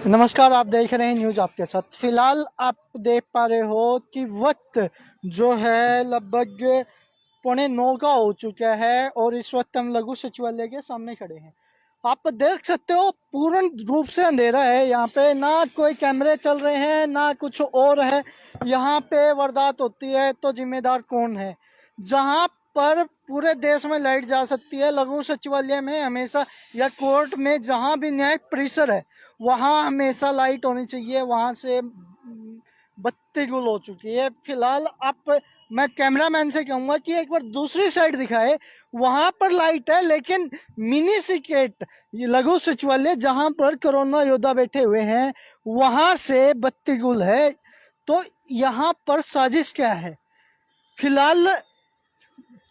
नमस्कार, आप देख रहे हैं न्यूज़ आपके साथ। फिलहाल आप देख पा रहे हो कि वक्त जो है लगभग 8:45 का हो चुका है और इस वक्त हम लघु सचिवालय के सामने खड़े हैं। आप देख सकते हो पूर्ण रूप से अंधेरा है यहाँ पे, ना कोई कैमरे चल रहे हैं ना कुछ और है। यहाँ पे वारदात होती है तो जिम्मेदार कौन है? जहाँ पर पूरे देश में लाइट जा सकती है, लघु सचिवालय में हमेशा, या कोर्ट में जहाँ भी न्यायिक परिसर है वहाँ हमेशा लाइट होनी चाहिए। वहाँ से बत्ती गुल हो चुकी है। फिलहाल आप, मैं कैमरामैन से कहूंगा कि एक बार दूसरी साइड दिखाए, वहां पर लाइट है लेकिन मिनी सिकेट ये लघु सचिवालय जहां पर कोरोना योद्धा बैठे हुए हैं वहां से बत्ती गुल है। तो यहाँ पर साजिश क्या है? फिलहाल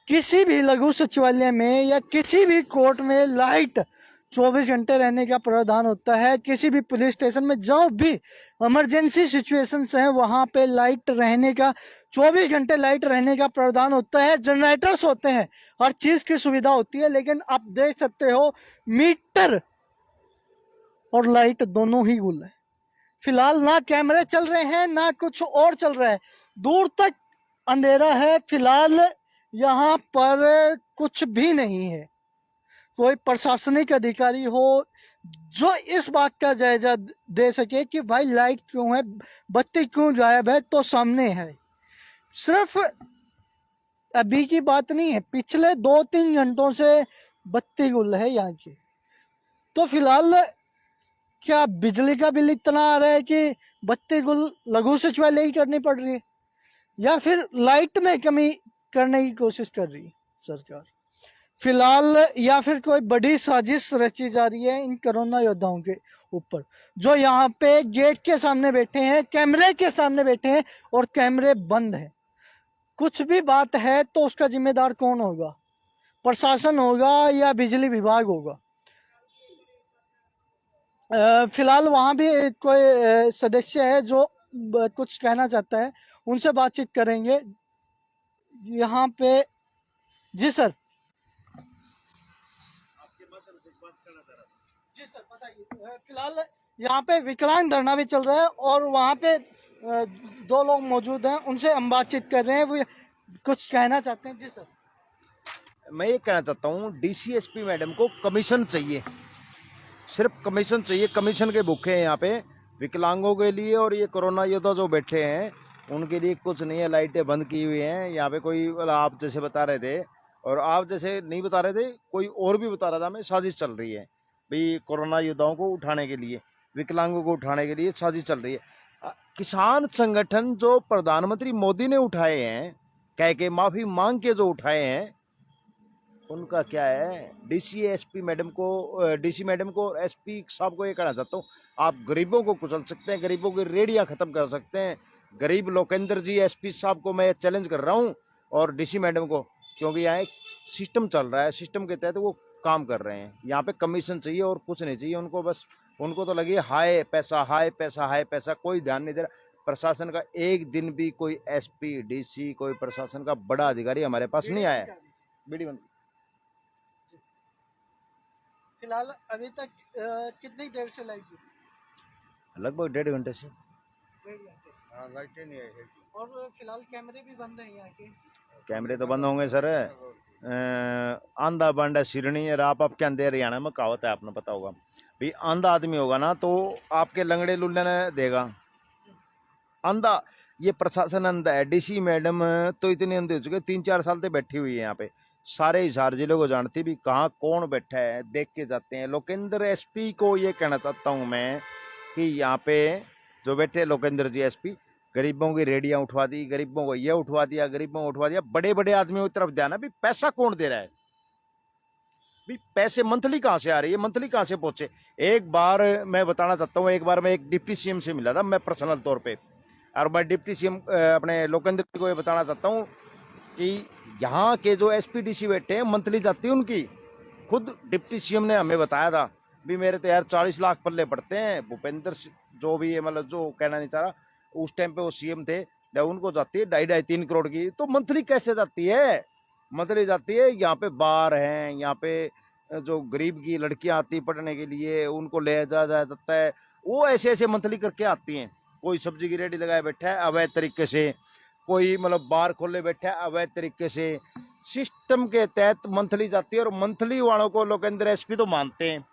किसी भी लघु सचिवालय में या किसी भी कोर्ट में लाइट 24 घंटे रहने का प्रावधान होता है। किसी भी पुलिस स्टेशन में जो भी इमरजेंसी सिचुएशंस हैं वहां पे लाइट रहने का, 24 घंटे लाइट रहने का प्रावधान होता है। जनरेटर्स होते हैं, हर चीज की सुविधा होती है, लेकिन आप देख सकते हो मीटर और लाइट दोनों ही गुल है। फिलहाल ना कैमरे चल रहे हैं ना कुछ और चल रहा है, दूर तक अंधेरा है। फिलहाल यहाँ पर कुछ भी नहीं है। कोई प्रशासनिक अधिकारी हो जो इस बात का जायजा दे सके कि भाई लाइट क्यों है, बत्ती क्यों गायब है, तो सामने है। सिर्फ अभी की बात नहीं है, पिछले 2-3 घंटों से बत्ती गुल है यहाँ की। तो फिलहाल क्या बिजली का बिल इतना आ रहा है कि बत्ती गुल लघु सचिवालय ही करनी पड़ रही है, या फिर लाइट में कमी करने की कोशिश कर रही है सरकार फिलहाल, या फिर कोई बड़ी साजिश रची जा रही है इन कोरोना योद्धाओं के ऊपर जो यहाँ पे गेट के सामने बैठे हैं, कैमरे के सामने बैठे हैं और कैमरे बंद हैं। कुछ भी बात है तो उसका जिम्मेदार कौन होगा? प्रशासन होगा या बिजली विभाग होगा? फिलहाल वहाँ भी कोई सदस्य है जो कुछ कहना चाहता है, उनसे बातचीत करेंगे यहाँ पे। जी सर। जी सर, बताइए। फिलहाल यहाँ पे विकलांग धरना भी चल रहा है और वहाँ पे दो लोग मौजूद हैं, उनसे हम बातचीत कर रहे हैं, वो कुछ कहना चाहते हैं। जी सर। मैं ये कहना चाहता हूँ डीसीएसपी मैडम को कमीशन चाहिए, सिर्फ कमीशन चाहिए। कमीशन के भूखे हैं यहाँ पे विकलांगों के लिए, और ये कोरोना योद्धा जो बैठे हैं उनके लिए कुछ नहीं है। लाइटें बंद की हुई हैं यहाँ पे। कोई आप जैसे बता रहे थे और आप जैसे नहीं बता रहे थे, कोई और भी बता रहा था, हमें साजिश चल रही है भाई कोरोना योद्धाओं को उठाने के लिए, विकलांगों को उठाने के लिए साजिश चल रही है। किसान संगठन जो प्रधानमंत्री मोदी ने उठाए हैं, कह के माफी मांग के जो उठाए हैं, उनका क्या है? डीसी मैडम को एसपी साहब को ये कहना चाहता हूँ, आप गरीबों को कुचल सकते हैं, गरीबों की रेडियां खत्म कर सकते हैं। गरीब लोकेंद्र जी एसपी साहब को मैं चैलेंज कर रहा हूँ, और डीसी मैडम को, क्योंकि यहाँ एक सिस्टम चल रहा है, सिस्टम के तहत वो काम कर रहे हैं। यहाँ पे कमीशन चाहिए और कुछ नहीं चाहिए उनको। बस उनको तो लगी हाय पैसा, हाय पैसा, हाय पैसा, कोई ध्यान नहीं दे रहा। प्रशासन का एक दिन भी कोई एसपी डीसी कोई प्रशासन का बड़ा अधिकारी हमारे पास नहीं आया। बीडी बंद। फिलहाल अभी तक कितनी देर से लाइट है? लगभग 1.5 घंटे से। 1.5 घंटे से। हाँ, लाइटें नहीं आई। और फिलहाल कैमरे भी बंद हैं यहाँ के। कैमरे तो बंद होंगे सर। आंधा बांडा सिरनी है। आप क्या अंधेरे हरियाणा में कहावत है, आपने पता होगा भाई। आंधा आदमी होगा ना तो आपके लंगड़े लुल्ले ने देगा। अंधा, ये प्रशासन अंधा है। डीसी मैडम तो इतनी अंधे हो चुके, 3-4 साल से बैठी हुई है यहाँ पे। सारे हिसार जिले को जानती भी, कहाँ कौन बैठा है देख के जाते हैं। लोकेंद्र एसपी को ये कहना चाहता हूँ मैं कि यहाँ पे जो बैठे लोकेंद्र जी एसपी, गरीबों की रेडियां उठवा दी, गरीबों को ये उठवा दिया, गरीबों को उठवा दिया। बड़े बड़े आदमियों की तरफ ध्यान है भी, पैसा कौन दे रहा है भी? पैसे मंथली कहाँ से आ रही है, मंथली कहाँ से पहुंचे? एक बार मैं बताना चाहता हूँ, एक बार मैं एक डिप्टी सीएम से मिला था मैं पर्सनल तौर पे, और मैं डिप्टी सीएम अपने लोकेंद्र को ये बताना चाहता हूँ कि यहाँ के जो एसपीडीसी बैठे हैं मंथली जाती है उनकी। खुद डिप्टी सीएम ने हमें बताया था भी मेरे तो यार 40 लाख पल्ले पड़ते हैं। भूपेंद्र जो भी है, मतलब जो कहना नहीं चाह रहा, उस टाइम पे वो सीएम थे, उनको जाती है 2.5-3 करोड़ की। तो मंथली कैसे जाती है? मंथली जाती है। यहाँ पे बार हैं, यहाँ पे जो गरीब की लड़कियां आती पढ़ने के लिए उनको ले जाया जाता है, वो ऐसे ऐसे मंथली करके आती हैं। कोई सब्जी की रेडी लगाए बैठा है अवैध तरीके से, कोई मतलब बार खोले बैठा है अवैध तरीके से। सिस्टम के तहत मंथली जाती है और मंथली वालों को लोकेंद्र एसपी तो मानते हैं।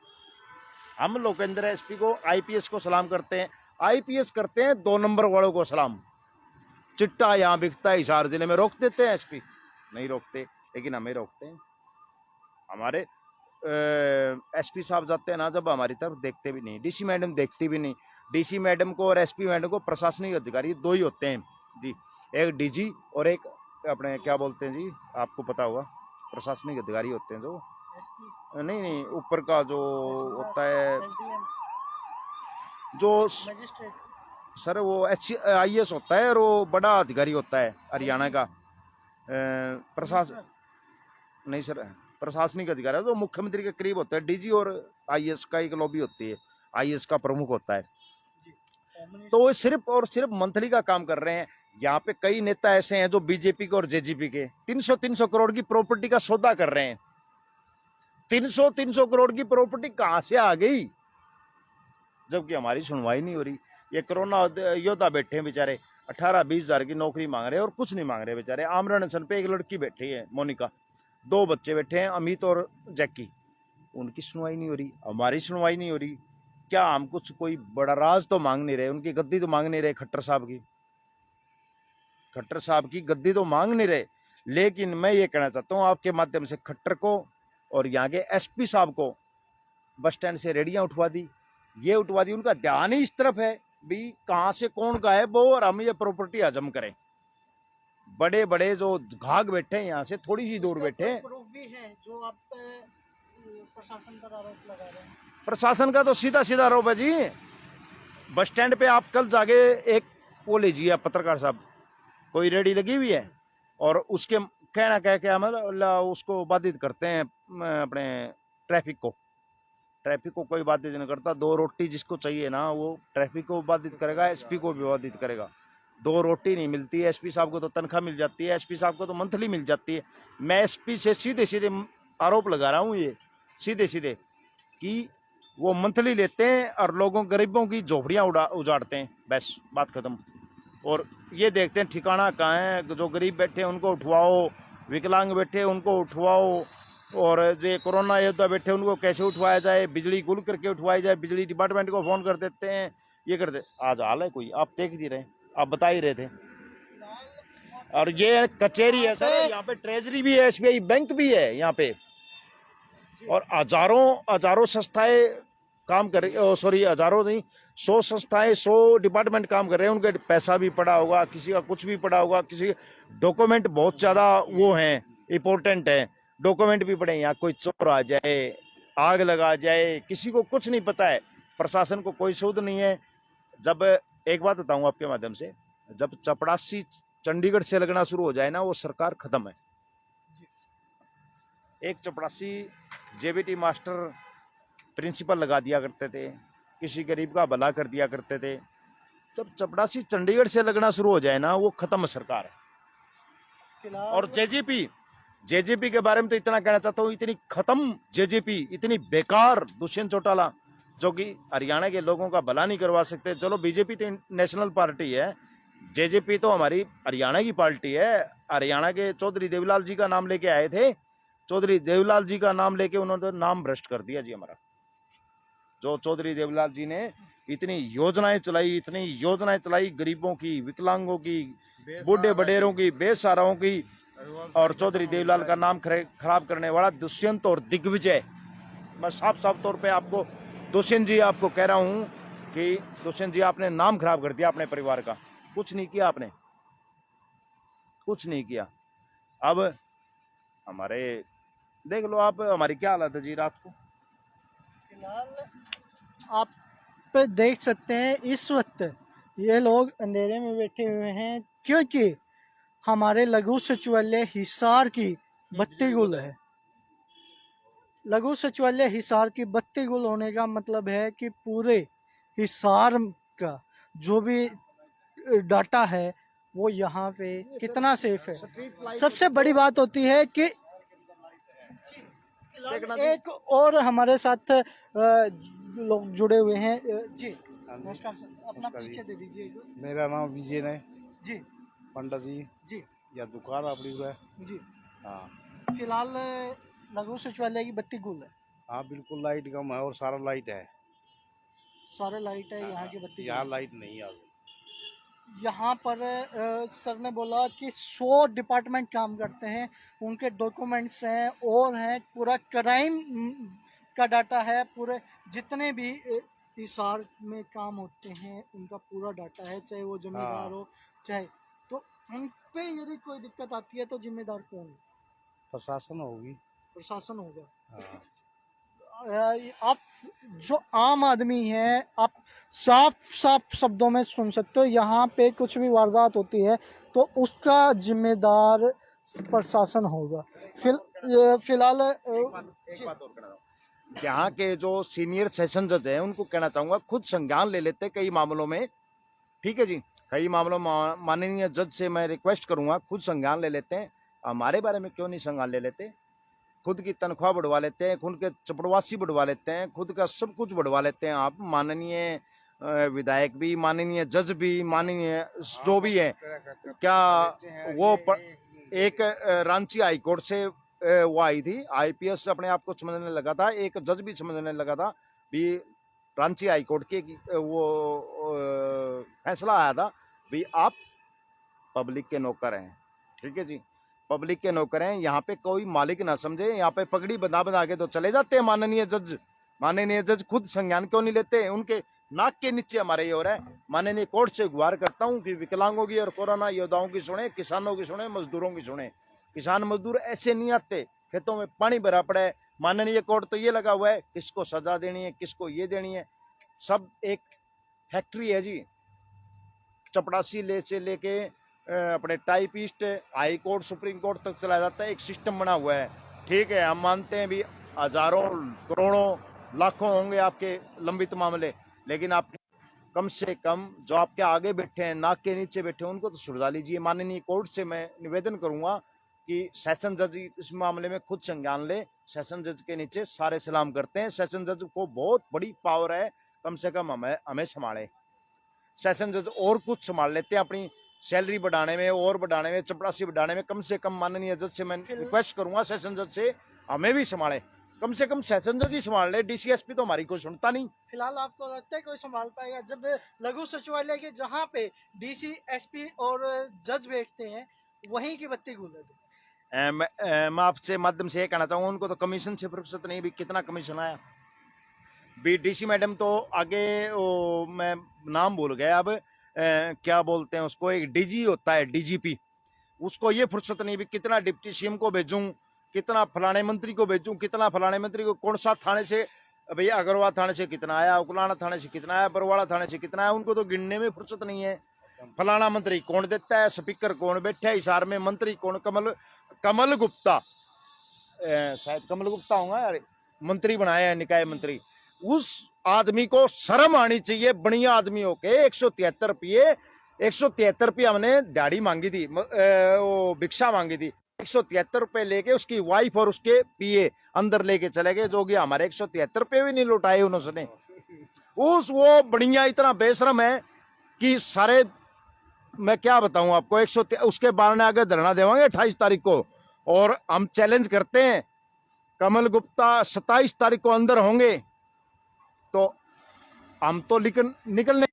हम लोकेंद्र एसपी को, आईपीएस को सलाम करते हैं, आईपीएस करते हैं 2 नंबर वालों को सलाम। चिट्टा यहाँ बिकता है हिसार जिले में, रोक देते हैं एसपी? नहीं रोकते, लेकिन हमें रोकते हैं। हमारे एसपी साहब जाते हैं ना जब, हमारी तरफ देखते भी नहीं, डीसी मैडम देखती भी नहीं। डीसी मैडम को और एसपी मैडम को प्रशासनिक अधिकारी 2 ही होते हैं जी, एक डीजी और एक अपने क्या बोलते हैं जी, आपको पता होगा, प्रशासनिक अधिकारी होते हैं जो नहीं नहीं ऊपर का जो होता है, जो सर वो IAS होता है और वो बड़ा अधिकारी होता है हरियाणा का, प्रशासन नहीं सर, प्रशासनिक अधिकारी है जो मुख्यमंत्री के करीब होता है। डीजी और IAS का एक लॉबी होती है, IAS का प्रमुख होता है। तो वो सिर्फ और सिर्फ मंथली का काम कर रहे हैं। यहाँ पे कई नेता ऐसे हैं जो बीजेपी के और जेजेपी के 300 करोड़ की प्रॉपर्टी का सौदा कर रहे हैं। 300 करोड़ की प्रॉपर्टी कहां से आ गई, जबकि हमारी सुनवाई नहीं हो रही। ये कोरोना योद्धा बैठे हैं बेचारे, 18-20 हजार की नौकरी मांग रहे हैं और कुछ नहीं मांग रहे बेचारे। आमरण अनशन पे एक लड़की बैठी है मोनिका, 2 बच्चे बैठे हैं अमित और जैकी, उनकी सुनवाई नहीं हो रही, हमारी सुनवाई नहीं हो रही। क्या हम कुछ कोई बड़ा राज तो मांग नहीं रहे, उनकी गद्दी तो मांग नहीं रहे, खट्टर साहब की गद्दी तो मांग नहीं रहे। लेकिन मैं ये कहना चाहता हूँ आपके माध्यम से, खट्टर को और यहाँ के एसपी साहब को बस स्टैंड से रेडियां उठवा दी, ये उठवा दी, उनका ध्यान ही इस तरफ है भी कहां से कौन गायब हो और हम ये प्रॉपर्टी हजम करें। बड़े बड़े जो घाघ बैठे हैं यहाँ से थोड़ी सी दूर बैठे हैं। प्रूफ भी है जो आप प्रशासन पर आरोप लगा रहे हैं। प्रशासन का तो सीधा सीधा आरोप है जी। बस स्टैंड पे आप कल जाके एक वो लीजिए पत्रकार साहब, कोई रेडी लगी हुई है और उसके कहना कह के मतलब उसको बाधित करते हैं, अपने ट्रैफिक को कोई बाधित नहीं करता। 2 रोटी जिसको चाहिए ना वो ट्रैफिक को बाधित करेगा, एसपी को भी बाधित करेगा। 2 रोटी नहीं मिलती है, एसपी साहब को तो तनख्वाह मिल जाती है, एसपी साहब को तो मंथली मिल जाती है। मैं एसपी से सीधे सीधे आरोप लगा रहा हूँ, ये सीधे सीधे कि वो मंथली लेते हैं और लोगों गरीबों की झोपड़ियाँ उजाड़ते हैं, बस बात खत्म। और ये देखते हैं ठिकाना कहाँ है, जो गरीब बैठे हैं उनको उठवाओ, विकलांग बैठे उनको उठवाओ, और जो कोरोना योद्धा बैठे उनको कैसे उठवाया जाए, बिजली गुल करके उठवाई जाए, बिजली डिपार्टमेंट को फोन कर देते हैं, ये करते। आज हाल है कोई, आप देख ही रहे, आप बता ही रहे थे। और ये कचहरी है सर, यहाँ पे ट्रेजरी भी है, SBI बैंक भी है यहाँ पे, और हजारों संस्थाएं काम कर रही, सॉरी हजारों नहीं, 100 संस्थाएं, 100 डिपार्टमेंट काम कर रहे हैं। उनके पैसा भी पड़ा होगा, किसी का कुछ भी पड़ा होगा, किसी डॉक्यूमेंट बहुत ज्यादा वो हैं, इंपॉर्टेंट है, डॉक्यूमेंट भी पड़े। यहाँ कोई चोर आ जाए, आग लगा जाए, किसी को कुछ नहीं पता है, प्रशासन को कोई सूद नहीं है। जब एक बात बताऊं आपके माध्यम से, जब चपरासी चंडीगढ़ से लगना शुरू हो जाए ना, वो सरकार खत्म है। एक चपरासी JBT मास्टर प्रिंसिपल लगा दिया करते थे, किसी गरीब का भला कर दिया करते थे। जब चपरासी चंडीगढ़ से लगना शुरू हो जाए ना, वो खत्म सरकार है। और जेजेपी के बारे में तो इतना कहना चाहता हूँ, इतनी खत्म जेजेपी, इतनी बेकार दुष्यंत चौटाला, जो कि हरियाणा के लोगों का भला नहीं करवा सकते। चलो बीजेपी तो नेशनल पार्टी है, जेजेपी तो हमारी हरियाणा की पार्टी है। हरियाणा के चौधरी देवीलाल जी का नाम लेके आए थे, चौधरी देवीलाल जी का नाम लेके उन्होंने नाम भ्रष्ट कर दिया जी हमारा। जो चौधरी देवीलाल जी ने इतनी योजनाएं चलाई, गरीबों की, विकलांगों की, बूढ़े बडेरों की, बेसहाराओं की, और चौधरी देवीलाल का नाम खराब करने वाला दुष्यंत और दिग्विजय। मैं साफ तौर पे आपको दुष्यंत जी आपको कह रहा हूं कि दुष्यंत जी आपने नाम खराब कर दिया अपने परिवार का, कुछ नहीं किया आपने, कुछ नहीं किया। अब हमारे देख लो आप हमारी क्या हालत है जी रात को। फिलहाल आप पे देख सकते हैं इस वक्त ये लोग अंधेरे में बैठे हुए हैं, क्योंकि हमारे लघु सचिवालय हिसार की बत्ती गुल है। लघु सचिवालय हिसार की बत्ती गुल होने का मतलब है कि पूरे हिसार का जो भी डाटा है वो यहाँ पे कितना सेफ है। सबसे बड़ी बात होती है कि एक और हमारे साथ लोग जुड़े हुए हैं जी, नमस्कार सर, अपना नमस्कार जी। परिचय दे दीजिए एक बार। मेरा नाम विजय है जी पंडित जी जी या दुकान अपनी है। जी। हाँ फिलहाल लघु सचिवालय की बत्ती गुल है, हाँ बिल्कुल लाइट कम है और सारा लाइट है। सारे लाइट है, यहाँ की बत्ती यहाँ गुल है। लाइट नहीं है अभी। यहाँ पर सर ने बोला कि 100 डिपार्टमेंट काम करते हैं, उनके डॉक्यूमेंट्स हैं और हैं, पूरा क्राइम का डाटा है, पूरे जितने भी इसार में काम होते हैं उनका पूरा डाटा है, चाहे वो जमींदार हाँ हो चाहे, तो उन पे यदि कोई दिक्कत आती है तो जिम्मेदार कौन है? प्रशासन होगी। प्रशासन होगा। हाँ आप जो आम आदमी है, आप साफ साफ शब्दों में सुन सकते हो, यहाँ पे कुछ भी वारदात होती है तो उसका जिम्मेदार प्रशासन होगा। फिलहाल एक बात और कहना चाहूंगा, यहाँ के जो सीनियर सेशन जज हैं उनको कहना चाहूंगा खुद संज्ञान ले लेते कई मामलों में। ठीक है जी, कई मामलों में माननीय जज से मैं रिक्वेस्ट करूंगा खुद संज्ञान ले लेते हैं। हमारे बारे में क्यों नहीं संज्ञान ले लेते? खुद की तनख्वाह बढ़वा लेते हैं, खुद के चपड़वासी बढ़वा लेते हैं, खुद का सब कुछ बढ़वा लेते हैं। आप माननीय विधायक भी, माननीय जज भी, माननीय जो भी है, क्या वो एक रांची हाईकोर्ट से वो आई थी, आईपीएस अपने आप को समझने लगा था, एक जज भी समझने लगा था भी। रांची हाईकोर्ट के वो फैसला आया था भी आप पब्लिक के नौकर हैं। ठीक है जी, पब्लिक के नौकर हैं, यहाँ पे कोई मालिक ना समझे, यहाँ पे पगड़ी बंधा बंधा के तो चले जाते हैं माननीय जज। माननीय जज खुद संज्ञान क्यों नहीं लेते? उनके नाक के नीचे हमारे ये हो रहा है। माननीय कोर्ट से गुहार करता हूँ कि विकलांगों की और कोरोना योद्धाओं की सुने, किसानों की सुने, मजदूरों की सुने। किसान मजदूर ऐसे नहीं आते, खेतों में पानी भरा पड़ा है। माननीय कोर्ट तो ये लगा हुआ है किसको सजा देनी है, किसको ये देनी है। सब एक फैक्ट्री है जी, चपड़ासी से लेके अपने typist, high court, supreme court तक चला जाता है, एक सिस्टम बना हुआ है। ठीक है, हम मानते हैं भी हजारों, करोड़ों, लाखों होंगे आपके लंबित मामले, लेकिन आप कम से कम जो आपके आगे बैठे हैं, नाक के नीचे बैठे हैं, उनको तो सुलझा लीजिए। माननीय कोर्ट से मैं निवेदन करूंगा कि सेशन जज इस मामले में खुद संज्ञान ले। सेशन जज के नीचे सारे सलाम करते हैं, सेशन जज को बहुत बड़ी पावर है, कम से कम हमें संभाले। सेशन जज और कुछ संभाल लेते हैं, अपनी सैलरी बढ़ाने में और बढ़ाने में, चपरासी बढ़ाने में। कम से कम माननीय जज से मैं रिक्वेस्ट करूंगा, सेशन जज से हमें भी संभाले, कम से कम सेशन जज ही संभाल ले। डीसीएसपी तो हमारी कोई सुनता नहीं। फिलहाल आपको लगता है कोई संभाल पाएगा जब लघु सचिवालय के जहाँ पे डीसी, एसपी और जज बैठते हैं वहीं की बत्ती गुल है? मैं आपसे माध्यम से ये कहना चाहूंगा, उनको तो कमीशन से फुर्सत नहीं, भी कितना कमीशन आया। बीडीसी मैडम तो आगे वो मैं नाम भूल गया अब, क्या बोलते हैं उसको, एक डीजी होता है, डीजीपी, उसको ये फुर्सत नहीं भी कितना डिप्टी सीएम को भेजूं, कितना फलाने मंत्री को भेजूं, कितना फलाने मंत्री को कौन सा थाने से, भैया अग्रवाल थाने से कितना आया, उकलाना थाने से कितना आया, बरवाड़ा थाने से कितना आया, उनको तो गिनने में फुर्सत नहीं है। फलाना मंत्री कौन देता है, स्पीकर कौन बैठा है हिसार में, मंत्री कौन, कमल कमल गुप्ता, शायद कमल गुप्ता होगा यार, मंत्री बनाया है, निकाय मंत्री। उस आदमी को शर्म आनी चाहिए, बढ़िया आदमी होके 173 रुपये, 173 रुपये हमने दिहाड़ी मांगी थी, वो भिक्षा मांगी थी, 173 रुपये लेके उसकी वाइफ और उसके पीए अंदर लेके चले गए, जो कि हमारे 173 रुपये भी नहीं लौटाए उन्होंने। उस वो बढ़िया इतना बेशरम है कि सारे, मैं क्या बताऊं आपको, 100 उसके बारने आगे धरना देवांगे 28 तारीख को, और हम चैलेंज करते हैं कमल गुप्ता 27 तारीख को अंदर होंगे तो हम तो निकलने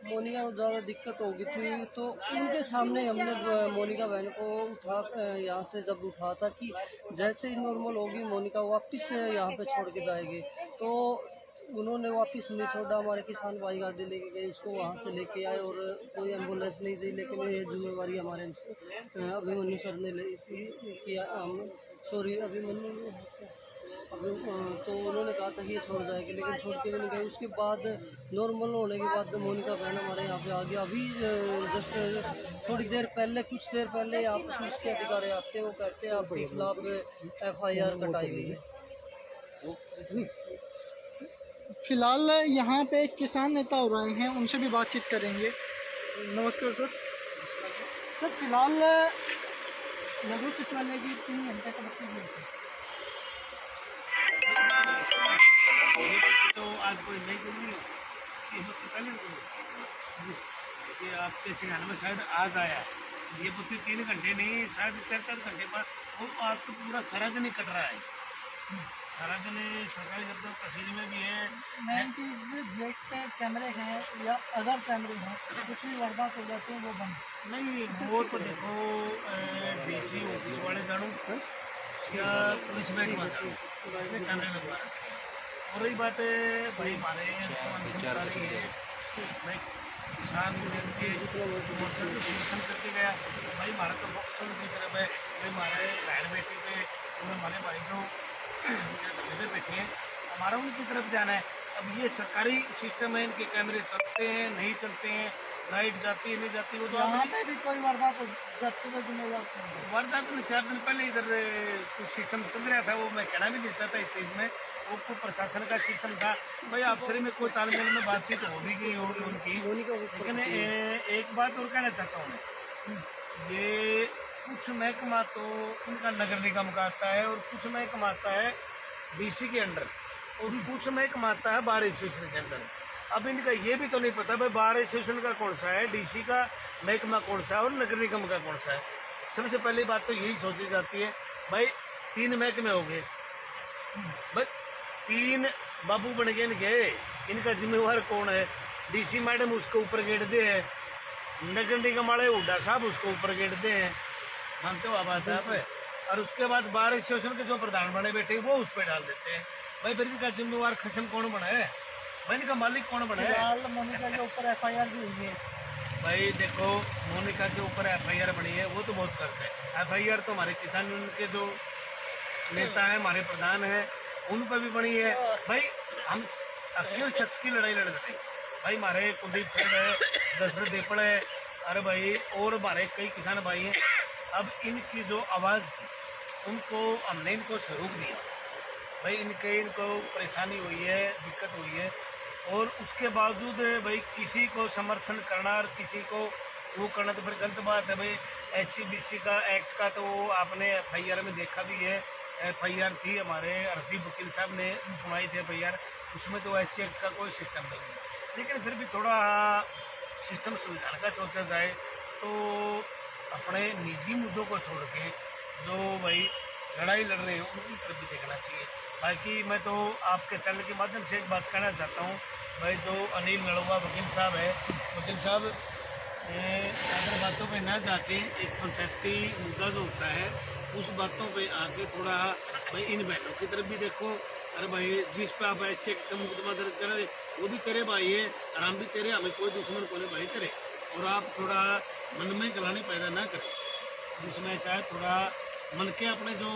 मोनिका को ज़्यादा दिक्कत हो गई थी, तो उनके सामने हमने मोनिका बहन को यहाँ से जब उठा था कि जैसे ही नॉर्मल होगी मोनिका वापस यहाँ पे छोड़ के जाएगी, तो उन्होंने वापस नहीं छोड़ा। हमारे किसान भाई गाड़ी लेके गए, उसको वहाँ से लेके आए और कोई एम्बुलेंस नहीं दी, लेकिन ये जिम्मेवारी हमारे अभिमन्यु सर ने ली थी कि हम सॉरी अभिमन्यु तो उन्होंने कहा था कि ये छोड़ जाएगी, लेकिन छोड़ के भी नहीं गए। उसके बाद नॉर्मल होने के बाद मोनिका बहन हमारे यहाँ पे आ गया। अभी जस्ट थोड़ी देर पहले, कुछ देर पहले यहाँ पे पुलिस के अधिकारी आते हैं, वो कहते हैं आपके खिलाफ FIR कटाई गई है। फिलहाल यहाँ पे एक किसान नेता हो रहे हैं, उनसे भी बातचीत करेंगे। नमस्कार सर। सर फिलहाल लघु सचिवालय की 3 घंटे से बत्ती हुई थी। तो आज कोई नई तो नहीं हो, ये बत्ती पहले जी, जैसे आपके सिंगाना में शायद आज आया, ये बत्ती 3 घंटे नहीं, शायद 4-4 घंटे बाद वो आज तो पूरा सारा दिन ही कट रहा है। सारा दिन सरकारी दफ्तर तहसील में भी है। मेन चीज़ देखते हैं कैमरे हैं या अदर कैमरे हैं, कुछ भी वारदात हो जाती है वो बंद नहीं, वो तो देखो DC ऑफिस वाले जानू या पुलिस महकमा इसमें कैमरे लगवा रहे हैं। और रही बात है भाई हमारे सरकारी है, भाई किसान के मोर्चा को समर्थन करके गया, भाई हमारा तो फोकस की तरफ है, भाई हमारे बहन बेटी पे हमारे भाई जो पे बैठे हैं, हमारा उनकी तरफ जाना है। अब ये सरकारी सिस्टम है, इनके कैमरे चलते हैं नहीं चलते हैं, लाइट जाती है नहीं जाती, वो तो यहाँ पे भी कोई वारदात हो जाती है जिम्मेदार वारदात में 4 दिन पहले इधर कुछ सिस्टम चल रहा था, वो मैं कहना भी नहीं चाहता इस चीज़ में, वो कोई प्रशासन का सिस्टम था। भाई अफसरी में कोई तालमेल में बातचीत हो भी गई होगी उनकी, लेकिन एक बात और कहना चाहता हूँ मैं, ये कुछ महकमा तो उनका नगर निगम का आता है और कुछ महकमा आता है DC के अंडर और कुछ महकमा आता है बार एसोसिएशन के अंदर। अब इनका ये भी तो नहीं पता भाई बार एसोसिएशन का कौन सा है, DC का महकमा कौन सा है और नगर निगम का कौन सा है। सबसे पहली बात तो यही सोची जाती है, भाई 3 महकमे हो गए, भाई 3 बाबू बन गए इनके, इनका जिम्मेवार कौन है? DC मैडम उसको ऊपर गेट दे है, नगर निगम वाले हुड्डा साहब उसको ऊपर गेट दे हैं, मानते हो बात है आप? और उसके बाद बार एसोसिएशन के जो प्रधान बने बैठे वो उस पर डाल देते हैं। भाई फिर इनका जिम्मेवार खसम कौन बना है? भाई इनका मालिक कौन बना है? मोनिका के ऊपर FIR भी हुई है। भाई देखो मोनिका के ऊपर FIR बनी है, वो तो बहुत गलत है। FIR तो हमारे किसान के जो नेता हैं, हमारे प्रधान हैं, उन पर भी बनी है। भाई हम क्यों सच की लड़ाई लड़ रहे हैं? भाई हमारे कुलदीप सिंह है, दशरथ देपड़ है, अरे भाई और हमारे कई किसान भाई हैं। अब इनकी जो आवाज़ उनको हमने इनको स्वरूप दिया, भाई इनको परेशानी हुई है, दिक्कत हुई है, और उसके बावजूद भाई किसी को समर्थन करना और किसी को वो करना तो फिर गलत बात है। भाई SC-BC का एक्ट का तो आपने FIR में देखा भी है, FIR थी हमारे हरदीप वकील साहब ने सुनाई थी FIR, उसमें तो SC एक्ट का कोई सिस्टम नहीं है, लेकिन फिर भी थोड़ा सिस्टम सुविधा का सोचा जाए तो अपने निजी मुद्दों को छोड़ के जो भाई लड़ाई लड़ रहे हैं उनकी तरफ भी देखना चाहिए। बाकी मैं तो आपके चैनल के माध्यम से एक बात कहना चाहता हूँ, भाई जो अनिल नड़वा वकील साहब है, वकील साहब अगर बातों पे ना जाके एक पंचायती मुद्दा जो होता है उस बातों पे आके थोड़ा भाई इन बहनों की तरफ भी देखो। अरे भाई जिस पे आप ऐसे मुकदमा दर्ज करें वो भी करे भाई है, आराम भी करे, हमें कोई दुश्मन को नहीं भाई करे, और आप थोड़ा मन में गलानी पैदा ना करें, उसमें शायद थोड़ा मन के अपने जो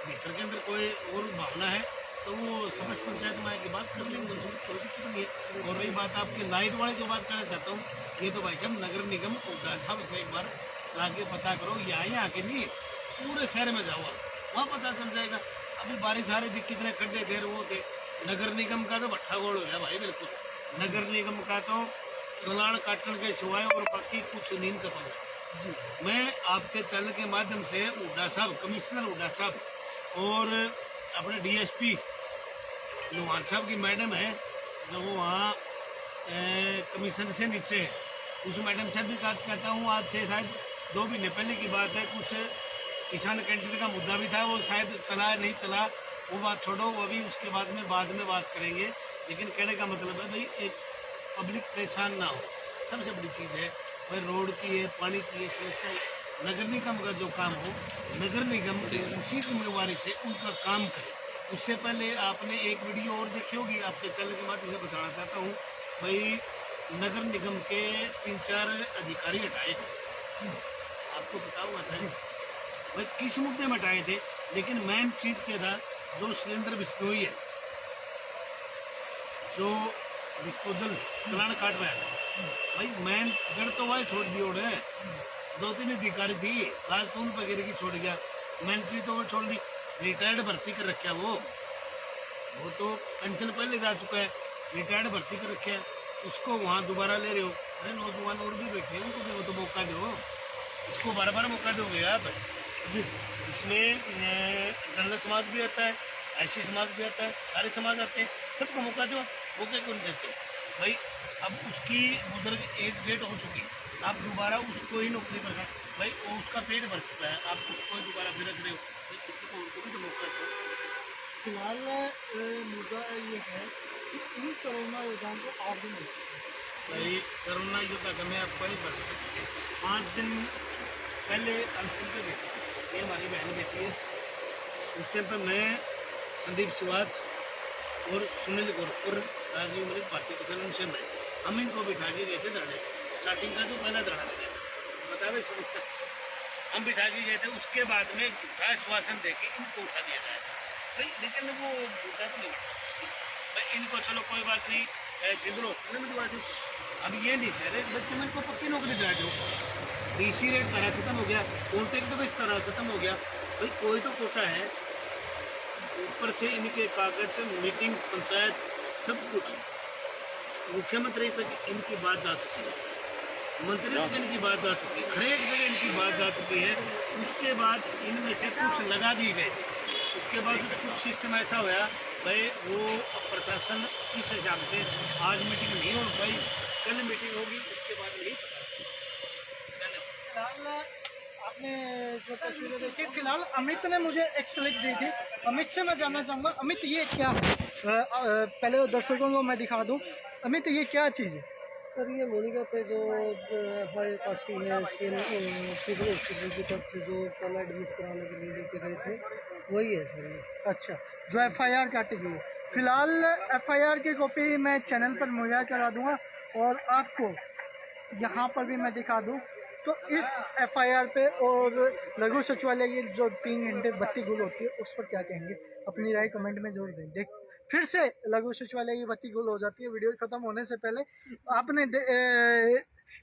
भीतर के अंदर कोई और भावना है तो वो समझ पंचायत में की बात कर लेंगे, उसमें कोई दिक्कत नहीं है। और रही बात आपकी लाइट वाली जो बात कहना चाहता हूँ, ये तो भाई साहब नगर निगम और साहब से एक बार जाके पता करो, यहाँ के नहीं पूरे शहर में जाओ, वहाँ पता चल जाएगा। अभी बारिश आ रही थी, कितने खड्डे देर वो थे, नगर निगम का तो भट्ठा गोड़ हो गया भाई, बिल्कुल नगर निगम का तो चलान काटने के सिवाय और बाकी कुछ नींद का पड़ा। मैं आपके चैनल के माध्यम से हुड्डा साहब, कमिश्नर हुड्डा साहब और अपने DSP लोहान साहब की मैडम है जो वो वहाँ कमिश्नर से नीचे है, उस मैडम से भी बात कहता हूँ। आज से शायद 2 महीने पहले की बात है, कुछ किसान कैंटीन का मुद्दा भी था, वो शायद चला नहीं चला वो बात छोड़ो, वो अभी उसके बाद में बात करेंगे। लेकिन कहने का मतलब है भाई एक पब्लिक परेशान ना हो, सबसे बड़ी चीज़ है। भाई रोड की है, पानी की है समस्या, नगर निगम का जो काम हो, नगर निगम उसी जिम्मेवारी से उनका काम करे। उससे पहले आपने एक वीडियो और देखी होगी, आपके चैनल के माध्यम से बताना चाहता हूँ भाई, नगर निगम के 3-4 अधिकारी हटाए थे, आपको पता होगा सर भाई किस मुद्दे में हटाए थे, लेकिन मेन चीज़ क्या था, जो सिलेंडर बिस्नोई है, जो डिस्पोजल चलान काट रहा है भाई, मेन जड़ तो वही छोड़ दी ओढ़ है। 2-3 अधिकारी थी, लास्ट तो उन पर गिर की छोड़ गया, मेन चीज तो वो छोड़ दी। रिटायर्ड भर्ती कर रखा वो तो पेंशन पहले जा चुका है, रिटायर्ड भर्ती कर रखा है, उसको वहाँ दोबारा ले रहे हो। अरे नौजवान और भी बैठे हैं, उनको भी वो तो मौका दो, इसको बार मौका दोगे आप। इसमें दलित समाज भी आता है, ऐसी समाज भी आता है, सारे समाज आते हैं, सबको मौका दो, मौके क्यों नहीं देते भाई। अब उसकी बुजुर्ग एज डेट हो चुकी है, आप दोबारा उसको ही नौकरी पर भाई, वो उसका पेट भर चुका है, आप उसको ही दोबारा फिर रख रहे हो भाई, किसी को उनको भी तो मौका दो। फिलहाल मुद्दा ये है कि इन कोरोना योद्धाओं को और भी मिलती है। भाई कोरोना योद्धा का मैं आपको ही बता, 5 दिन पहले अंशुल पे बैठी, ये हमारी बहन बैठी है, उस टाइम पर मैं, संदीप शिवाज और सुनील गोरखपुर, राजीव मलिक, पार्टी किसान, उनसे मैं, हम इनको बिठा के गए थे धरने। स्टार्टिंग का जो पहला धरना लगा बता भाई सुनील, हम बिठा के गए थे, उसके बाद में झूठा आश्वासन दे के इनको उठा दिया जाए भाई, लेकिन वो झूठा तो नहीं भाई, इनको चलो कोई बात नहीं, जिंदल हॉस्पिटल में दिवा दो। अब ये नहीं कह रहे भाई तुम इनको पक्की नौकरी दिला दो, डीसी रेट तरह खत्म हो गया, कॉन्ट्रैक्ट तो इस तरह खत्म हो गया भाई, कोई तो कोटा है, ऊपर से इनके कागज, मीटिंग, पंचायत, सब कुछ मुख्यमंत्री तक इनकी बात जा चुकी है, मंत्री तक इनकी बात जा चुकी है, हर एक जगह इनकी बात जा चुकी है। उसके बाद इनमें से कुछ लगा दिए गए, उसके बाद कुछ सिस्टम ऐसा होया भाई, वो प्रशासन किस हिसाब से आज मीटिंग नहीं हो पाई, कल मीटिंग होगी, उसके बाद नहीं पता चला। फिलहाल आपने जो तस्वीरें देखी, फिलहाल अमित ने मुझे एक स्लिप दी थी, अमित से मैं जानना चाहूँगा, अमित ये क्या है? पहले दर्शकों को मैं दिखा दूँ, अमित ये क्या चीज़ है? सर ये मोनिका पे जो FIR काटती है, सिविल हॉस्पिटल की तरफ से जो कल एडमिट कराने के लिए लेके गए थे, वही है सर ये। अच्छा, जो FIR काटी गई है, फिलहाल FIR की कॉपी मैं चैनल पर मुहैया करा दूंगा और आपको यहाँ पर भी मैं दिखा दूँ। तो इस FIR पे और लघु सचिवालय की जो 3 घंटे बत्ती गुल होती है, उस पर क्या कहेंगे? अपनी राय कमेंट में जरूर दें। देख फिर से लघु सचिवालय की बत्ती गुल हो जाती है वीडियो ख़त्म होने से पहले। आपने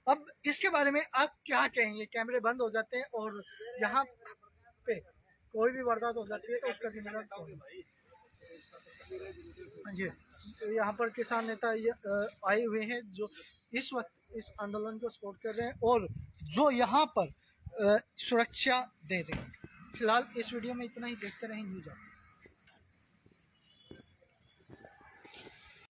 अब इसके बारे में आप क्या कहेंगे? कैमरे बंद हो जाते हैं और यहाँ पे कोई भी वारदात हो जाती है तो उसका जिम्मेदार कौन है? जी, यहाँ पर किसान नेता आए हुए हैं जो इस वक्त इस आंदोलन को सपोर्ट कर रहे हैं और जो यहाँ पर सुरक्षा दे रहे हैं। फिलहाल इस वीडियो में इतना ही, देखते रहें न्यूज़।